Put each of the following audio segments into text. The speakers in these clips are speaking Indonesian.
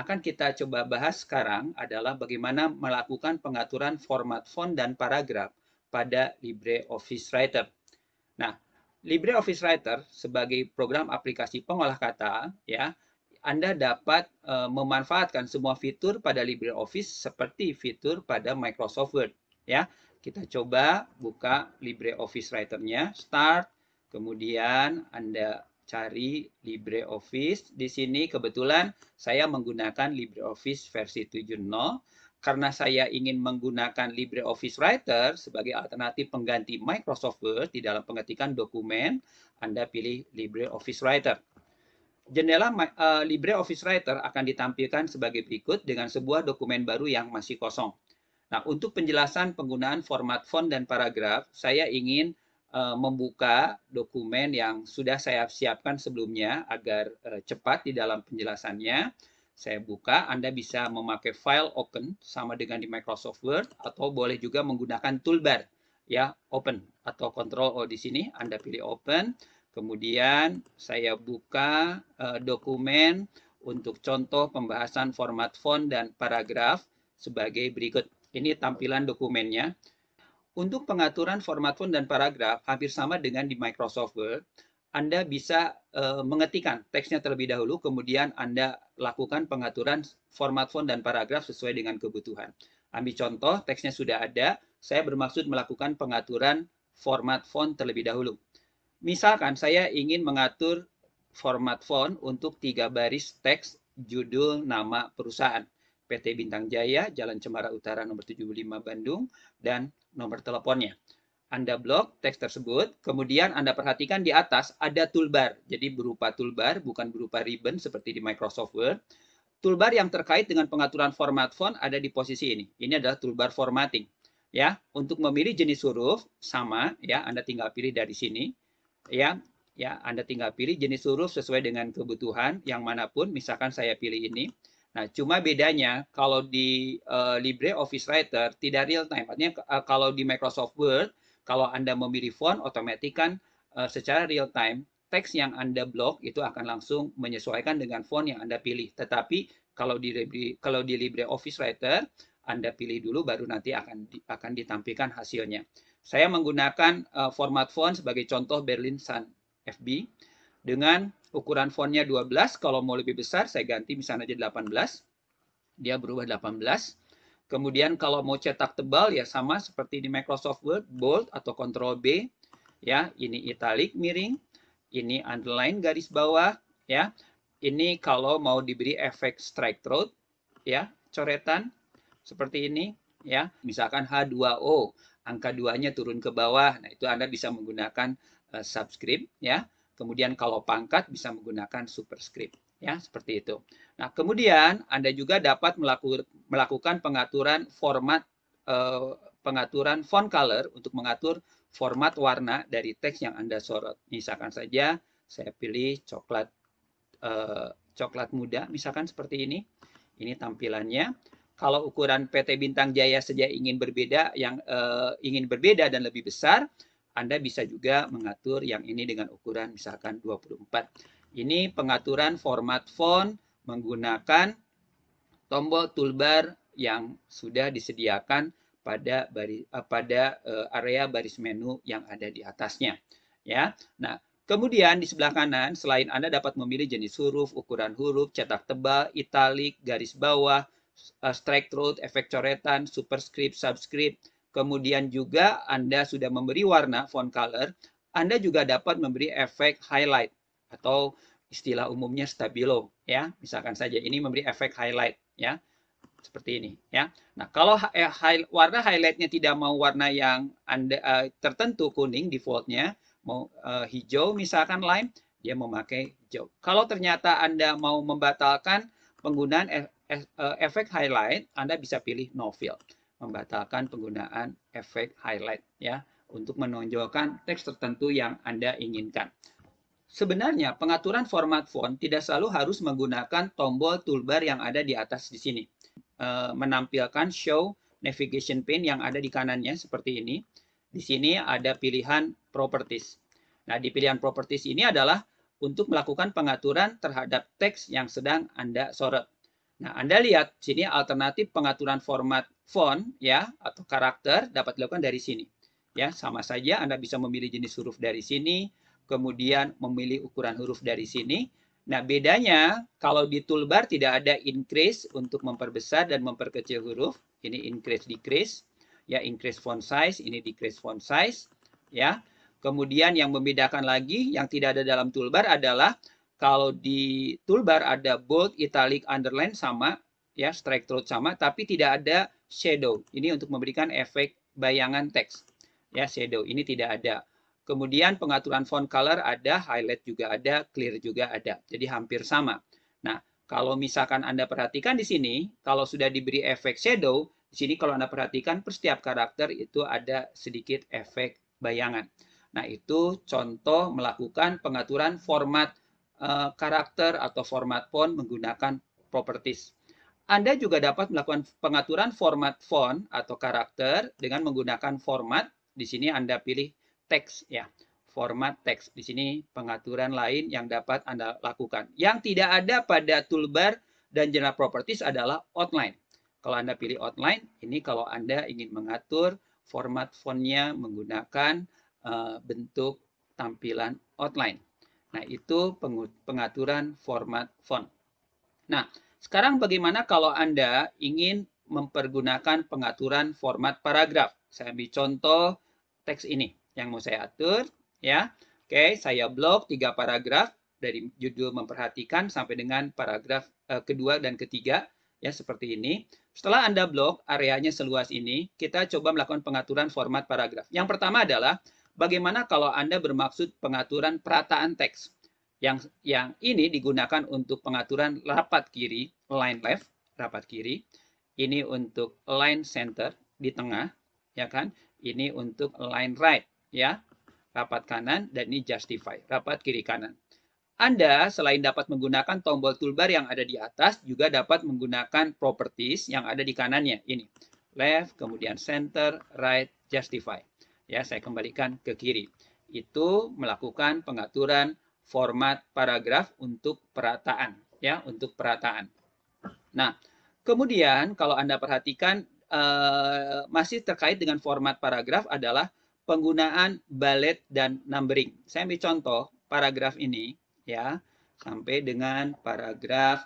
akan kita coba bahas sekarang adalah bagaimana melakukan pengaturan format font dan paragraf pada LibreOffice Writer. Nah, LibreOffice Writer sebagai program aplikasi pengolah kata, ya, Anda dapat memanfaatkan semua fitur pada LibreOffice seperti fitur pada Microsoft Word, ya. Kita coba buka LibreOffice Writer-nya, Start, kemudian Anda cari LibreOffice. Di sini kebetulan saya menggunakan LibreOffice versi 7.0. Karena saya ingin menggunakan LibreOffice Writer sebagai alternatif pengganti Microsoft Word di dalam pengetikan dokumen, Anda pilih LibreOffice Writer. Jendela LibreOffice Writer akan ditampilkan sebagai berikut dengan sebuah dokumen baru yang masih kosong. Nah, untuk penjelasan penggunaan format font dan paragraf, saya ingin membuka dokumen yang sudah saya siapkan sebelumnya agar cepat di dalam penjelasannya. Saya buka, Anda bisa memakai file open sama dengan di Microsoft Word atau boleh juga menggunakan toolbar ya, open atau control O di sini, Anda pilih open. Kemudian saya buka dokumen untuk contoh pembahasan format font dan paragraf sebagai berikut. Ini tampilan dokumennya. Untuk pengaturan format font dan paragraf hampir sama dengan di Microsoft Word. Anda bisa mengetikkan teksnya terlebih dahulu, kemudian Anda lakukan pengaturan format font dan paragraf sesuai dengan kebutuhan. Ambil contoh, teksnya sudah ada, saya bermaksud melakukan pengaturan format font terlebih dahulu. Misalkan saya ingin mengatur format font untuk 3 baris teks judul nama perusahaan. PT Bintang Jaya, Jalan Cemara Utara nomor 75 Bandung, dan nomor teleponnya. Anda blok teks tersebut, kemudian Anda perhatikan di atas ada toolbar. Jadi berupa toolbar, bukan berupa ribbon seperti di Microsoft Word. Toolbar yang terkait dengan pengaturan format font ada di posisi ini. Ini adalah toolbar formatting. Ya, untuk memilih jenis huruf sama ya, Anda tinggal pilih dari sini. Ya, Anda tinggal pilih jenis huruf sesuai dengan kebutuhan yang manapun. Misalkan saya pilih ini. Nah, cuma bedanya kalau di LibreOffice Writer tidak real time. Artinya kalau di Microsoft Word, kalau Anda memilih font, otomatis kan secara real time teks yang Anda blok itu akan langsung menyesuaikan dengan font yang Anda pilih. Tetapi kalau di LibreOffice Writer, Anda pilih dulu baru nanti akan ditampilkan hasilnya. Saya menggunakan format font sebagai contoh Berlin Sun FB dengan ukuran fontnya 12. Kalau mau lebih besar, saya ganti misalnya aja 18. Dia berubah 18. Kemudian kalau mau cetak tebal, ya sama seperti di Microsoft Word, bold atau Ctrl B. Ya, ini italic miring. Ini underline garis bawah. Ya, ini kalau mau diberi efek strike through, ya, coretan seperti ini. Ya, misalkan H2O, angka 2-nya turun ke bawah. Nah, itu Anda bisa menggunakan subscript, ya. Kemudian kalau pangkat bisa menggunakan superscript, ya, seperti itu. Nah, kemudian Anda juga dapat melakukan pengaturan format pengaturan font color untuk mengatur format warna dari teks yang Anda sorot. Misalkan saja saya pilih coklat muda, misalkan seperti ini. Ini tampilannya. Kalau ukuran PT Bintang Jaya saja ingin berbeda dan lebih besar, Anda bisa juga mengatur yang ini dengan ukuran misalkan 24. Ini pengaturan format font menggunakan tombol toolbar yang sudah disediakan pada area baris menu yang ada di atasnya. Ya, nah kemudian di sebelah kanan, selain Anda dapat memilih jenis huruf, ukuran huruf, cetak tebal, italik, garis bawah, strike through, efek coretan, superscript, subscript, kemudian juga Anda sudah memberi warna font color, Anda juga dapat memberi efek highlight atau istilah umumnya stabilo, ya. Misalkan saja ini memberi efek highlight, ya. Seperti ini, ya. Nah, kalau warna highlightnya tidak mau warna yang Anda tertentu kuning defaultnya, mau hijau misalkan lime, dia memakai hijau. Kalau ternyata Anda mau membatalkan penggunaan efek highlight, Anda bisa pilih no fill, membatalkan penggunaan efek highlight, ya, untuk menonjolkan teks tertentu yang Anda inginkan. Sebenarnya pengaturan format font tidak selalu harus menggunakan tombol toolbar yang ada di atas di sini. Menampilkan show navigation pane yang ada di kanannya seperti ini. Di sini ada pilihan properties. Nah, di pilihan properties ini adalah untuk melakukan pengaturan terhadap teks yang sedang Anda sorot. Nah, Anda lihat sini alternatif pengaturan format font ya atau karakter dapat dilakukan dari sini. Ya, sama saja Anda bisa memilih jenis huruf dari sini, kemudian memilih ukuran huruf dari sini. Nah, bedanya kalau di toolbar tidak ada increase untuk memperbesar dan memperkecil huruf. Ini increase decrease, ya increase font size, ini decrease font size, ya. Kemudian yang membedakan lagi yang tidak ada dalam toolbar adalah kalau di toolbar ada bold, italic, underline sama, ya strike through sama, tapi tidak ada shadow. Ini untuk memberikan efek bayangan teks. Ya, shadow ini tidak ada. Kemudian pengaturan font color ada, highlight juga ada, clear juga ada. Jadi hampir sama. Nah, kalau misalkan Anda perhatikan di sini, kalau sudah diberi efek shadow, di sini kalau Anda perhatikan per setiap karakter itu ada sedikit efek bayangan. Nah, itu contoh melakukan pengaturan format karakter atau format font menggunakan properties. Anda juga dapat melakukan pengaturan format font atau karakter dengan menggunakan format. Di sini Anda pilih teks ya, format teks. Di sini pengaturan lain yang dapat Anda lakukan. Yang tidak ada pada toolbar dan general properties adalah outline. Kalau Anda pilih outline, ini kalau Anda ingin mengatur format fontnya menggunakan bentuk tampilan outline. Nah, itu pengaturan format font. Nah, sekarang bagaimana kalau Anda ingin mempergunakan pengaturan format paragraf? Saya ambil contoh teks ini yang mau saya atur. Ya, oke, saya blok 3 paragraf dari judul memperhatikan sampai dengan paragraf kedua dan ketiga. Ya, seperti ini. Setelah Anda blok areanya seluas ini, kita coba melakukan pengaturan format paragraf. Yang pertama adalah bagaimana kalau Anda bermaksud pengaturan perataan teks? Yang ini digunakan untuk pengaturan rapat kiri, line left, rapat kiri. Ini untuk line center di tengah, ya kan? Ini untuk line right, ya. Rapat kanan dan ini justify, rapat kiri kanan. Anda selain dapat menggunakan tombol toolbar yang ada di atas, juga dapat menggunakan properties yang ada di kanannya. Ini, left, kemudian center, right, justify. Ya, saya kembalikan ke kiri. Itu melakukan pengaturan format paragraf untuk perataan. Ya, untuk perataan. Nah, kemudian kalau Anda perhatikan, masih terkait dengan format paragraf adalah penggunaan bullet dan numbering. Saya ambil contoh paragraf ini. Ya, sampai dengan paragraf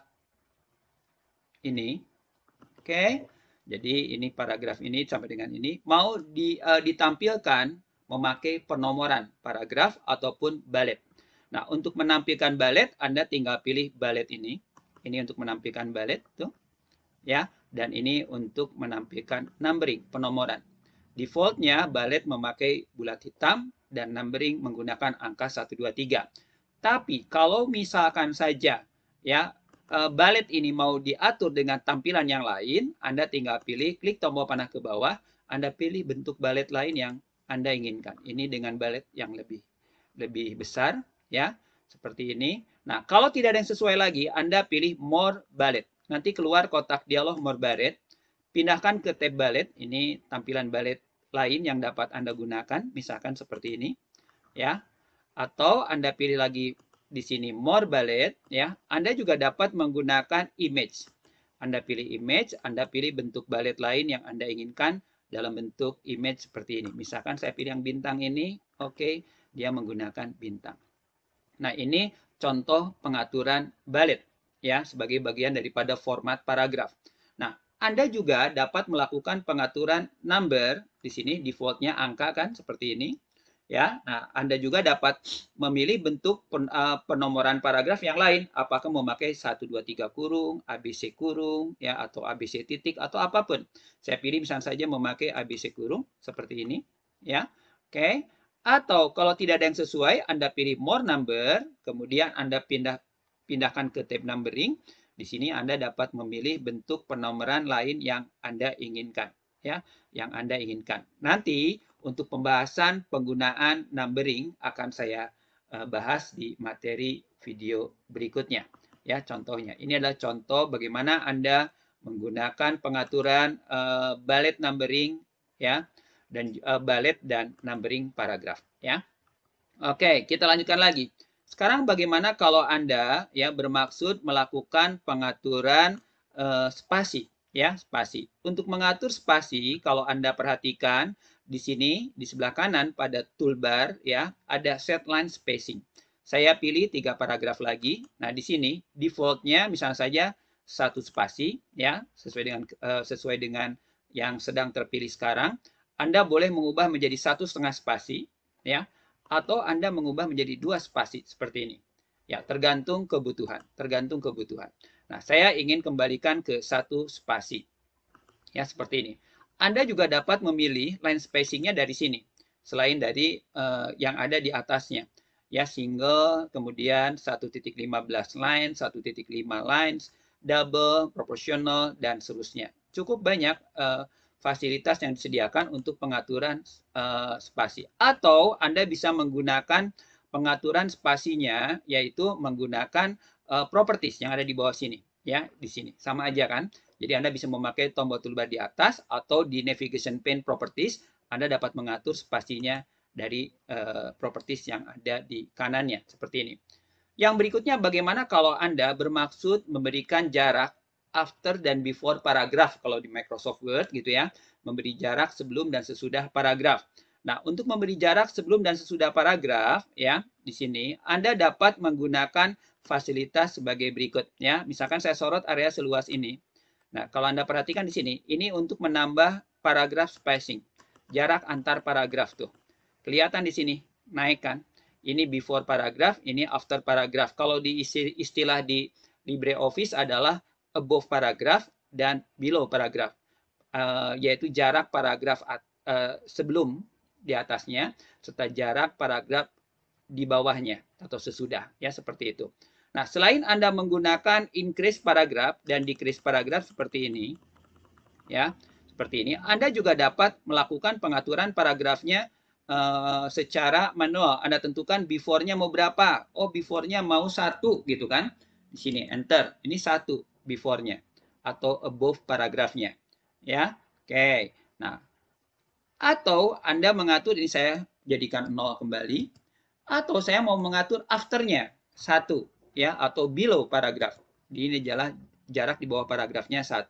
ini. Oke, jadi ini paragraf ini sampai dengan ini. Mau ditampilkan memakai penomoran paragraf ataupun bullet. Nah, untuk menampilkan bullet, Anda tinggal pilih bullet ini. Ini untuk menampilkan bullet, tuh. Ya, dan ini untuk menampilkan numbering, penomoran. Defaultnya bullet memakai bulat hitam dan numbering menggunakan angka 1, 2, 3. Tapi kalau misalkan saja ya bullet ini mau diatur dengan tampilan yang lain, Anda tinggal pilih, klik tombol panah ke bawah, Anda pilih bentuk bullet lain yang Anda inginkan. Ini dengan bullet yang lebih besar, ya, seperti ini. Nah, kalau tidak ada yang sesuai lagi, Anda pilih more bullet. Nanti keluar kotak dialog more bullet. Pindahkan ke tab bullet. Ini tampilan bullet lain yang dapat Anda gunakan, misalkan seperti ini, ya. Atau Anda pilih lagi di sini more bullet, ya. Anda juga dapat menggunakan image. Anda pilih image, Anda pilih bentuk bullet lain yang Anda inginkan dalam bentuk image seperti ini. Misalkan saya pilih yang bintang ini, oke, dia menggunakan bintang. Nah, ini contoh pengaturan bullet ya sebagai bagian daripada format paragraf. Nah, Anda juga dapat melakukan pengaturan number. Di sini defaultnya angka kan seperti ini. Ya, nah Anda juga dapat memilih bentuk penomoran paragraf yang lain, apakah memakai 1, 2, 3 kurung, ABC kurung, ya atau ABC titik atau apapun. Saya pilih misalnya saja memakai ABC kurung seperti ini, ya. Oke. Atau kalau tidak ada yang sesuai, Anda pilih more number, kemudian Anda pindahkan ke tab numbering. Di sini Anda dapat memilih bentuk penomoran lain yang Anda inginkan, ya, yang Anda inginkan. Nanti untuk pembahasan penggunaan numbering akan saya bahas di materi video berikutnya. Ya, contohnya. Ini adalah contoh bagaimana Anda menggunakan pengaturan bullet numbering ya dan bullet dan numbering paragraf ya. Oke, kita lanjutkan lagi. Sekarang bagaimana kalau Anda ya bermaksud melakukan pengaturan spasi, ya, spasi. Untuk mengatur spasi, kalau Anda perhatikan di sini di sebelah kanan pada toolbar ya, ada set line spacing. Saya pilih 3 paragraf lagi. Nah, di sini defaultnya misalnya saja 1 spasi ya, sesuai dengan yang sedang terpilih sekarang. Anda boleh mengubah menjadi 1,5 spasi ya, atau Anda mengubah menjadi 2 spasi seperti ini. Ya, tergantung kebutuhan, tergantung kebutuhan. Nah, saya ingin kembalikan ke 1 spasi. Ya, seperti ini. Anda juga dapat memilih line spacing-nya dari sini, selain dari yang ada di atasnya. Ya, single, kemudian 1.15 line, 1.5 lines, double, proportional, dan seterusnya. Cukup banyak fasilitas yang disediakan untuk pengaturan spasi. Atau Anda bisa menggunakan pengaturan spasinya, yaitu menggunakan properties yang ada di bawah sini. Ya, di sini. Sama aja kan? Jadi Anda bisa memakai tombol toolbar di atas atau di navigation pane properties, Anda dapat mengatur spasinya dari properties yang ada di kanannya, seperti ini. Yang berikutnya, bagaimana kalau Anda bermaksud memberikan jarak after dan before paragraf, kalau di Microsoft Word gitu ya, memberi jarak sebelum dan sesudah paragraf. Nah, untuk memberi jarak sebelum dan sesudah paragraf, ya, di sini Anda dapat menggunakan fasilitas sebagai berikut, ya. Misalkan saya sorot area seluas ini. Nah, kalau Anda perhatikan di sini, ini untuk menambah paragraf spacing, jarak antar paragraf tuh. Kelihatan di sini, naik kan? Ini before paragraph, ini after paragraph. Kalau di istilah di LibreOffice adalah above paragraph dan below paragraph, yaitu jarak paragraf sebelum di atasnya serta jarak paragraf di bawahnya atau sesudah, ya seperti itu. Nah, selain Anda menggunakan increase paragraph dan decrease paragraph seperti ini, ya, seperti ini, Anda juga dapat melakukan pengaturan paragrafnya secara manual. Anda tentukan before-nya mau berapa. Oh, before-nya mau 1 gitu kan. Di sini enter. Ini 1 before-nya atau above paragrafnya. Ya. Oke. Nah, atau Anda mengatur, ini saya jadikan 0 kembali, atau saya mau mengatur after-nya 1 ya, atau below paragraf. Ini jarak di bawah paragrafnya 1.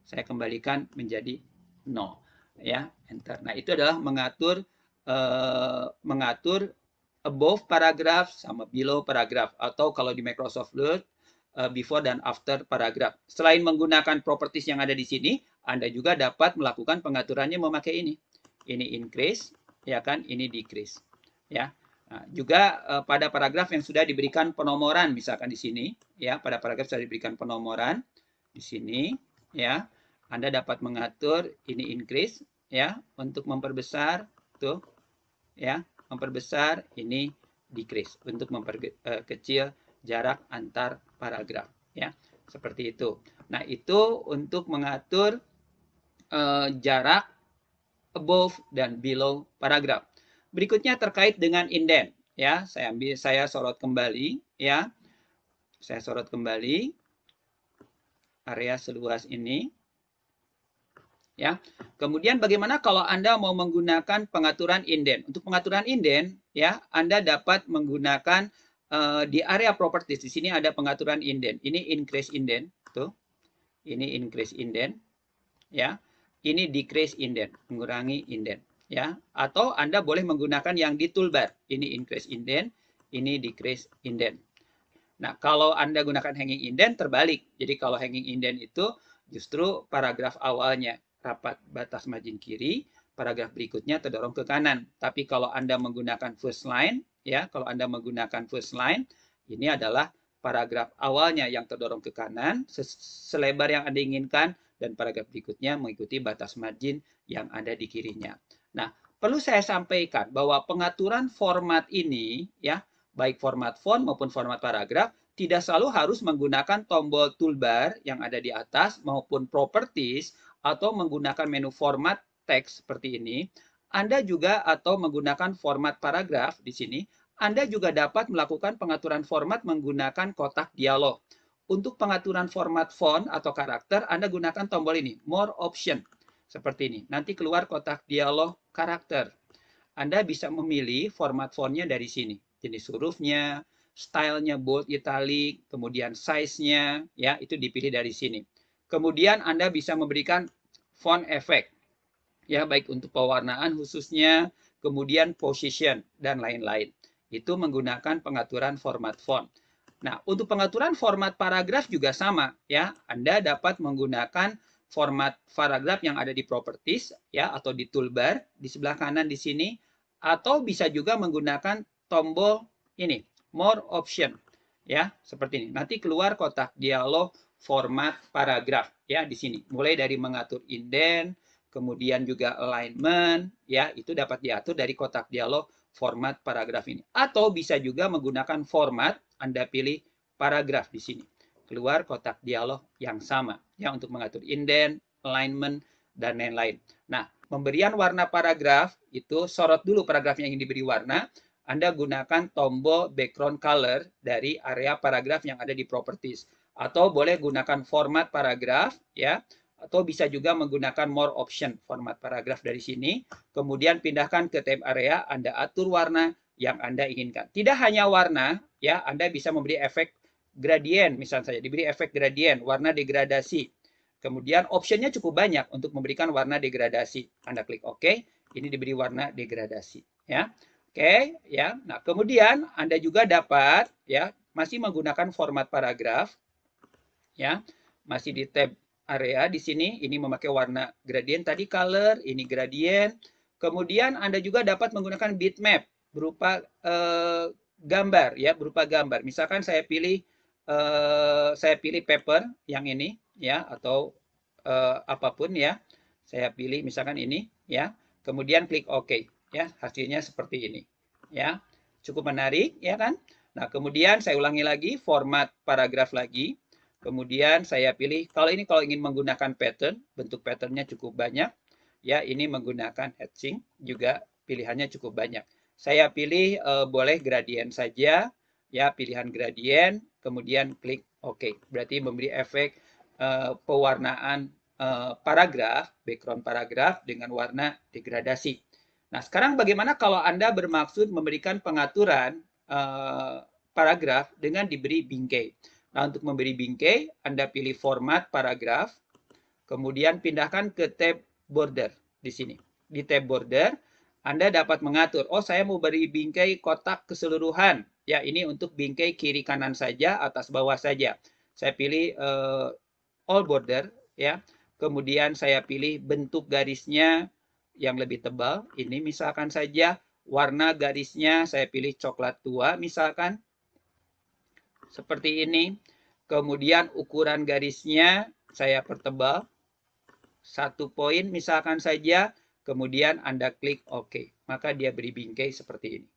Saya kembalikan menjadi 0 ya, enter. Nah, itu adalah mengatur above paragraph sama below paragraph, atau kalau di Microsoft Word before dan after paragraph. Selain menggunakan properties yang ada di sini, Anda juga dapat melakukan pengaturannya memakai ini. Ini increase, ya kan? Ini decrease, ya. Nah, juga pada paragraf yang sudah diberikan penomoran, misalkan di sini, ya, pada paragraf sudah diberikan penomoran di sini, ya, Anda dapat mengatur ini increase, ya, untuk memperbesar, tuh, ya, memperbesar, ini decrease untuk memperkecil jarak antar paragraf, ya, seperti itu. Nah, itu untuk mengatur jarak above dan below paragraf. Berikutnya terkait dengan indent, ya. Saya sorot kembali, ya. Saya sorot kembali area seluas ini. Ya. Kemudian bagaimana kalau Anda mau menggunakan pengaturan indent? Untuk pengaturan indent, ya, Anda dapat menggunakan di area properties. Di sini ada pengaturan indent. Ini increase indent, tuh. Ini increase indent, ya. Ini decrease indent, mengurangi indent, ya. Atau Anda boleh menggunakan yang di toolbar. Ini increase indent, ini decrease indent. Nah, kalau Anda gunakan hanging indent terbalik. Jadi kalau hanging indent itu justru paragraf awalnya rapat batas margin kiri, paragraf berikutnya terdorong ke kanan. Tapi kalau Anda menggunakan first line, ya, kalau Anda menggunakan first line, ini adalah paragraf awalnya yang terdorong ke kanan selebar yang Anda inginkan, dan paragraf berikutnya mengikuti batas margin yang ada di kirinya. Nah, perlu saya sampaikan bahwa pengaturan format ini, ya, baik format font maupun format paragraf, tidak selalu harus menggunakan tombol toolbar yang ada di atas maupun properties atau menggunakan menu format teks seperti ini. Anda juga atau menggunakan format paragraf di sini, Anda juga dapat melakukan pengaturan format menggunakan kotak dialog. Untuk pengaturan format font atau karakter, Anda gunakan tombol ini, More Option, seperti ini. Nanti keluar kotak dialog karakter. Anda bisa memilih format fontnya dari sini. Jenis hurufnya, stylenya bold, italic, kemudian size-nya, ya, itu dipilih dari sini. Kemudian Anda bisa memberikan font effect, ya, baik untuk pewarnaan khususnya, kemudian position, dan lain-lain. Itu menggunakan pengaturan format font. Nah, untuk pengaturan format paragraf juga sama, ya. Anda dapat menggunakan format paragraf yang ada di properties, ya, atau di toolbar di sebelah kanan di sini, atau bisa juga menggunakan tombol ini, more option, ya, seperti ini. Nanti keluar kotak dialog format paragraf, ya, di sini. Mulai dari mengatur indent, kemudian juga alignment, ya, itu dapat diatur dari kotak dialog format paragraf ini. Atau bisa juga menggunakan format, Anda pilih paragraf di sini. Keluar kotak dialog yang sama, ya, untuk mengatur indent, alignment, dan lain-lain. Nah, pemberian warna paragraf itu sorot dulu paragraf yang ingin diberi warna. Anda gunakan tombol background color dari area paragraf yang ada di properties. Atau boleh gunakan format paragraf, ya, atau bisa juga menggunakan more option format paragraf dari sini. Kemudian pindahkan ke tab area, Anda atur warna yang Anda inginkan. Tidak hanya warna, ya, Anda bisa memberi efek gradient, misalnya saja diberi efek gradient, warna degradasi. Kemudian optionnya cukup banyak untuk memberikan warna degradasi. Anda klik OK, ini diberi warna degradasi, ya. Oke, ya. Nah, kemudian Anda juga dapat, ya, masih menggunakan format paragraf, ya, masih di tab area di sini. Ini memakai warna gradient tadi, color, ini gradient. Kemudian Anda juga dapat menggunakan bitmap berupa gambar, ya, berupa gambar. Misalkan saya pilih paper yang ini, ya, atau apapun, ya. Saya pilih misalkan ini, ya. Kemudian klik OK, ya. Hasilnya seperti ini, ya. Cukup menarik, ya kan? Nah, kemudian saya ulangi lagi format paragraf lagi. Kemudian saya pilih, kalau ingin menggunakan pattern, bentuk patternnya cukup banyak. Ya, ini menggunakan hatching, juga pilihannya cukup banyak. Saya pilih boleh gradient saja, ya, pilihan gradient, kemudian klik OK. Berarti memberi efek pewarnaan paragraf, background paragraf dengan warna degradasi. Nah, sekarang bagaimana kalau Anda bermaksud memberikan pengaturan paragraf dengan diberi bingkai? Nah, untuk memberi bingkai, Anda pilih format paragraf, kemudian pindahkan ke tab border di sini. Di tab border, Anda dapat mengatur, oh saya mau beri bingkai kotak keseluruhan. Ya, ini untuk bingkai kiri kanan saja, atas bawah saja. Saya pilih all border, ya. Kemudian saya pilih bentuk garisnya yang lebih tebal. Ini misalkan saja warna garisnya saya pilih coklat tua misalkan. Seperti ini. Kemudian ukuran garisnya saya pertebal 1 poin misalkan saja. Kemudian Anda klik OK. Maka dia beri bingkai seperti ini.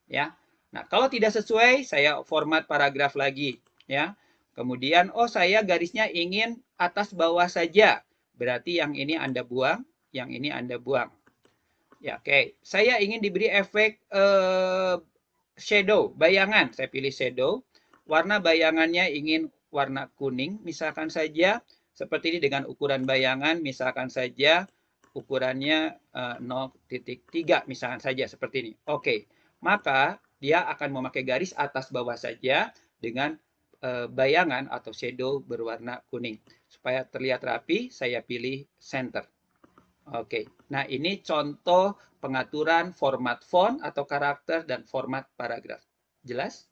Ya. Nah, kalau tidak sesuai, saya format paragraf lagi. Ya. Kemudian, oh saya garisnya ingin atas bawah saja. Berarti yang ini Anda buang, yang ini Anda buang. Ya, oke. Saya ingin diberi efek shadow, bayangan. Saya pilih shadow. Warna bayangannya ingin warna kuning, misalkan saja. Seperti ini dengan ukuran bayangan, misalkan saja ukurannya 0,3, misalkan saja seperti ini. Oke, maka dia akan memakai garis atas bawah saja dengan bayangan atau shadow berwarna kuning. Supaya terlihat rapi, saya pilih center. Oke, nah ini contoh pengaturan format font atau karakter dan format paragraf. Jelas?